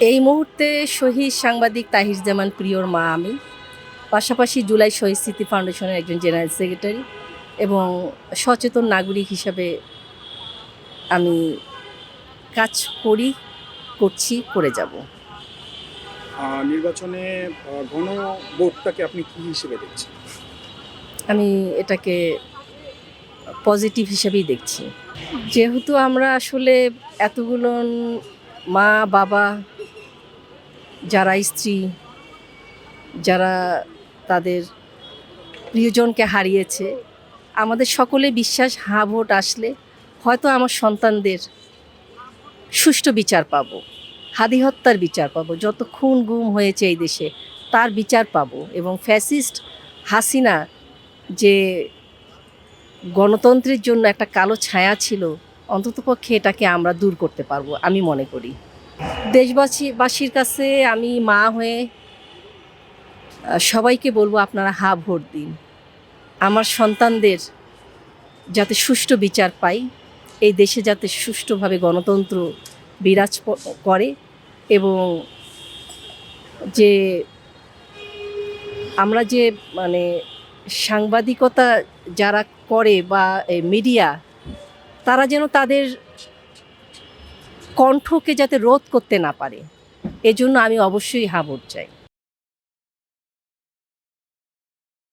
এই মুহূর্তে শহীদ সাংবাদিক তাহির জামান প্রিয়র মা আমি, পাশাপাশি জুলাই শহীদ স্মৃতি ফাউন্ডেশনের একজন জেনারেল সেক্রেটারি এবং সচেতন নাগরিক হিসাবে আমি কাজ করছি, করে যাব। নির্বাচনে গণভোটটাকে আপনি কী হিসেবে দেখছেন? আমি এটাকে পজিটিভ হিসেবেই দেখছি। যেহেতু আমরা আসলে এতগুলো মা বাবা, যারা স্ত্রী, যারা তাদের প্রিয়জনকে হারিয়েছে, আমাদের সকলে বিশ্বাস ভোট আসলে হয়তো আমার সন্তানদের সুষ্ঠু বিচার পাবো, হাদি হত্যার বিচার পাবো, যত খুন গুম হয়েছে এই দেশে তার বিচার পাবো এবং ফ্যাসিস্ট হাসিনা যে গণতন্ত্রের জন্য একটা কালো ছায়া ছিল, অন্ততপক্ষে এটাকে আমরা দূর করতে পারবো আমি মনে করি। দেশবাসীর কাছে আমি মা হয়ে সবাইকে বলবো, আপনারা ভোট দিন। আমার সন্তানদের যাতে সুষ্ঠু বিচার পাই, এই দেশে যাতে সুষ্ঠুভাবে গণতন্ত্র বিরাজ করে এবং যে আমরা যে সাংবাদিকতা যারা করে বা মিডিয়া, তারা যেন তাদের কণ্ঠকে যাতে রোধ করতে না পারে, এজন্য আমি অবশ্যই ভোট চাই।